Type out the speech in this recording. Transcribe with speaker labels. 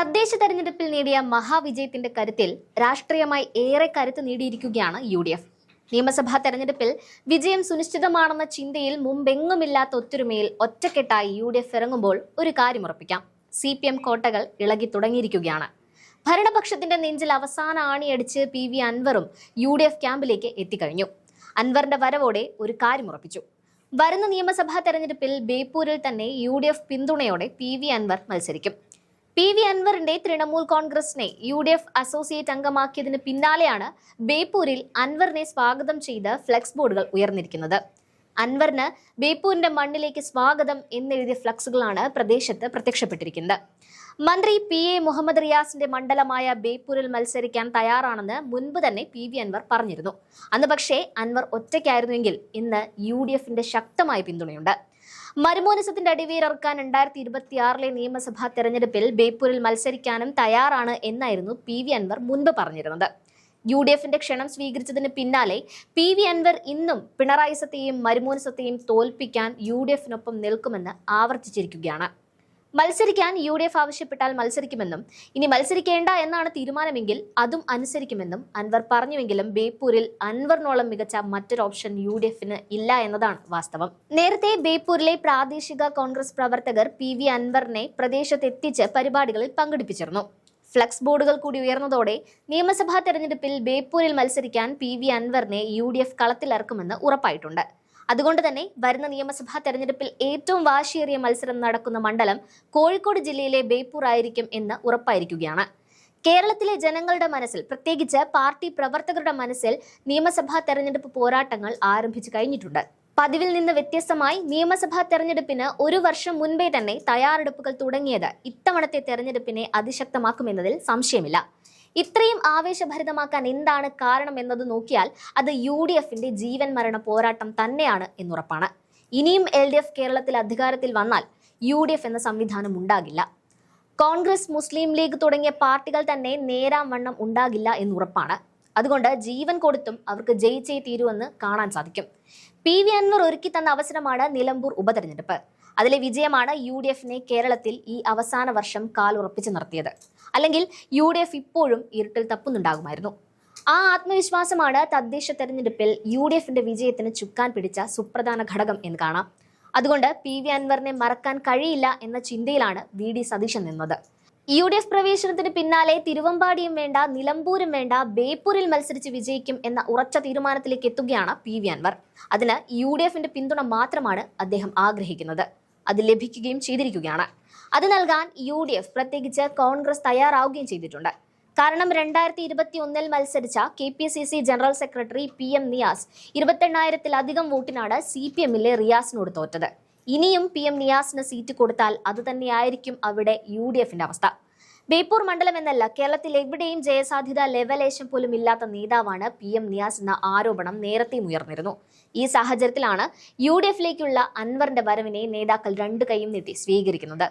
Speaker 1: തദ്ദേശ തെരഞ്ഞെടുപ്പിൽ നേടിയ മഹാവിജയത്തിന്റെ കരുത്തിൽ രാഷ്ട്രീയമായി ഏറെ കരുത്ത് നേടിയിരിക്കുകയാണ് UDF. നിയമസഭാ തെരഞ്ഞെടുപ്പിൽ വിജയം സുനിശ്ചിതമാണെന്ന ചിന്തയിൽ മുമ്പെങ്ങുമില്ലാത്ത ഒത്തൊരുമയിൽ ഒറ്റക്കെട്ടായി UDF ഇറങ്ങുമ്പോൾ ഒരു കാര്യം ഉറപ്പിക്കാം: CPM കോട്ടകൾ ഇളകി തുടങ്ങിയിരിക്കുകയാണ്. ഭരണപക്ഷത്തിന്റെ നെഞ്ചിൽ അവസാന ആണിയടിച്ച് PV അൻവറും UDF ക്യാമ്പിലേക്ക് എത്തിക്കഴിഞ്ഞു. അൻവറിന്റെ വരവോടെ ഒരു കാര്യം ഉറപ്പിച്ചു: വരുന്ന നിയമസഭാ തെരഞ്ഞെടുപ്പിൽ ബേപ്പൂരിൽ തന്നെ UDF പിന്തുണയോടെ PV അൻവർ മത്സരിക്കും. PV അൻവറിന്റെ തൃണമൂൽ കോൺഗ്രസിനെ UDF അസോസിയേറ്റ് അംഗമാക്കിയതിന് പിന്നാലെയാണ് ബേപ്പൂരിൽ അൻവറിനെ സ്വാഗതം ചെയ്ത് ഫ്ലെക്സ് ബോർഡുകൾ ഉയർന്നിരിക്കുന്നത്. അൻവറിന് ബേപ്പൂരിന്റെ മണ്ണിലേക്ക് സ്വാഗതം എന്നെഴുതിയ ഫ്ലക്സുകളാണ് പ്രദേശത്ത് പ്രത്യക്ഷപ്പെട്ടിരിക്കുന്നത്. മന്ത്രി PA മുഹമ്മദ് റിയാസിന്റെ മണ്ഡലമായ ബേപ്പൂരിൽ മത്സരിക്കാൻ തയ്യാറാണെന്ന് മുൻപ് തന്നെ PV അൻവർ പറഞ്ഞിരുന്നു. അന്ന് പക്ഷേ അൻവർ ഒറ്റയ്ക്കായിരുന്നുവെങ്കിൽ ഇന്ന് UDFന്റെ ശക്തമായ പിന്തുണയുണ്ട്. മരുമോനിസത്തിന്റെ അടിവേരിറക്കാൻ 2026 നിയമസഭാ തെരഞ്ഞെടുപ്പിൽ ബേപ്പൂരിൽ മത്സരിക്കാനും തയ്യാറാണ് എന്നായിരുന്നു PV അൻവർ മുൻപ് പറഞ്ഞിരുന്നത്. UDFന്റെ ക്ഷണം സ്വീകരിച്ചതിന് പിന്നാലെ PV അൻവർ ഇന്നും പിണറായിസത്തെയും മരുമോനിസത്തെയും തോൽപ്പിക്കാൻ UDFനൊപ്പം നിൽക്കുമെന്ന് ആവർത്തിച്ചിരിക്കുകയാണ്. മത്സരിക്കാൻ UDF ആവശ്യപ്പെട്ടാൽ മത്സരിക്കുമെന്നും ഇനി മത്സരിക്കേണ്ട എന്നാണ് തീരുമാനമെങ്കിൽ അതും അനുസരിക്കുമെന്നും അൻവർ പറഞ്ഞുവെങ്കിലും ബേപ്പൂരിൽ അൻവറിനോളം മികച്ച മറ്റൊരു ഓപ്ഷൻ UDFന് ഇല്ല എന്നതാണ് വാസ്തവം. നേരത്തെ ബേപ്പൂരിലെ പ്രാദേശിക കോൺഗ്രസ് പ്രവർത്തകർ PV അൻവറിനെ പ്രദേശത്തെത്തിച്ച് പരിപാടികളിൽ പങ്കെടുപ്പിച്ചിരുന്നു. ഫ്ലക്സ് ബോർഡുകൾ കൂടി ഉയർന്നതോടെ നിയമസഭാ തെരഞ്ഞെടുപ്പിൽ ബേപ്പൂരിൽ മത്സരിക്കാൻ PV അൻവറിനെ UDF കളത്തിലിറക്കുമെന്ന് ഉറപ്പായിട്ടുണ്ട്. അതുകൊണ്ട് തന്നെ വരുന്ന നിയമസഭാ തെരഞ്ഞെടുപ്പിൽ ഏറ്റവും വാശിയേറിയ മത്സരം നടക്കുന്ന മണ്ഡലം കോഴിക്കോട് ജില്ലയിലെ ബേപ്പൂർ ആയിരിക്കും എന്ന് ഉറപ്പായിരിക്കുകയാണ്. കേരളത്തിലെ ജനങ്ങളുടെ മനസ്സിൽ, പ്രത്യേകിച്ച് പാർട്ടി പ്രവർത്തകരുടെ മനസ്സിൽ നിയമസഭാ തെരഞ്ഞെടുപ്പ് പോരാട്ടങ്ങൾ ആരംഭിച്ചു കഴിഞ്ഞിട്ടുണ്ട്. പതിവിൽ നിന്ന് വ്യത്യസ്തമായി നിയമസഭാ തെരഞ്ഞെടുപ്പിന് ഒരു വർഷം മുൻപേ തന്നെ തയ്യാറെടുപ്പുകൾ തുടങ്ങിയത് ഇത്തവണത്തെ തെരഞ്ഞെടുപ്പിനെ അതിശക്തമാക്കുമെന്നതിൽ സംശയമില്ല. ഇത്രയും ആവേശഭരിതമാക്കാൻ എന്താണ് കാരണം എന്നത് നോക്കിയാൽ അത് UDFന്റെ ജീവൻ മരണ പോരാട്ടം തന്നെയാണ് എന്നുറപ്പാണ്. ഇനിയും LDF കേരളത്തിൽ അധികാരത്തിൽ വന്നാൽ UDF എന്ന സംവിധാനം ഉണ്ടാകില്ല. കോൺഗ്രസ്, മുസ്ലിം ലീഗ് തുടങ്ങിയ പാർട്ടികൾ തന്നെ നേരാം വണ്ണം ഉണ്ടാകില്ല എന്നുറപ്പാണ്. അതുകൊണ്ട് ജീവൻ കൊടുത്തും അവർക്ക് ജയിച്ചേ തീരുവെന്ന് കാണാൻ സാധിക്കും. PV അൻവർ ഒരുക്കി തന്ന അവസരമാണ് നിലമ്പൂർ ഉപതെരഞ്ഞെടുപ്പ്. അതിലെ വിജയമാണ് UDFനെ കേരളത്തിൽ ഈ അവസാന വർഷം കാലുറപ്പിച്ച് നിർത്തിയത്. അല്ലെങ്കിൽ UDF ഇപ്പോഴും ഇരുട്ടിൽ തപ്പുന്നുണ്ടാകുമായിരുന്നു. ആ ആത്മവിശ്വാസമാണ് തദ്ദേശ തെരഞ്ഞെടുപ്പിൽ UDFന്റെ വിജയത്തിന് ചുക്കാൻ പിടിച്ച സുപ്രധാന ഘടകം എന്ന് കാണാം. അതുകൊണ്ട് PV അൻവറിനെ മറക്കാൻ കഴിയില്ല എന്ന ചിന്തയിലാണ് VD സതീശൻ നിന്നത്. UDF പ്രവേശനത്തിന് പിന്നാലെ തിരുവമ്പാടിയും വേണ്ട, നിലമ്പൂരും വേണ്ട, ബേപ്പൂരിൽ മത്സരിച്ച് വിജയിക്കും എന്ന ഉറച്ച തീരുമാനത്തിലേക്ക് എത്തുകയാണ് PV അൻവർ. അതിന് UDFന്റെ പിന്തുണ മാത്രമാണ് അദ്ദേഹം ആഗ്രഹിക്കുന്നത്. അത് ലഭിക്കുകയും ചെയ്തിരിക്കുകയാണ്. അത് നൽകാൻ UDF, പ്രത്യേകിച്ച് കോൺഗ്രസ് തയ്യാറാവുകയും ചെയ്തിട്ടുണ്ട്. കാരണം 2021 മത്സരിച്ച KPCC general secretary PM Niyas 28,000-ലധികം വോട്ടിനാണ് CPMലെ റിയാസിനോട് തോറ്റത്. ഇനിയും PM നിയാസിന് സീറ്റ് കൊടുത്താൽ അത് തന്നെയായിരിക്കും അവിടെ UDFന്റെ അവസ്ഥ. ബേപ്പൂർ മണ്ഡലം എന്നല്ല, കേരളത്തിൽ എവിടെയും ജയസാധ്യത ലെവലേശം പോലും ഇല്ലാത്ത നേതാവാണ് PM നിയാസ് എന്ന ആരോപണം നേരത്തെയും ഉയർന്നിരുന്നു. ഈ സാഹചര്യത്തിലാണ് UDFലേക്കുള്ള അൻവറിന്റെ വരവിനെ നേതാക്കൾ രണ്ടു കൈയും നീട്ടി സ്വീകരിക്കുന്നത്.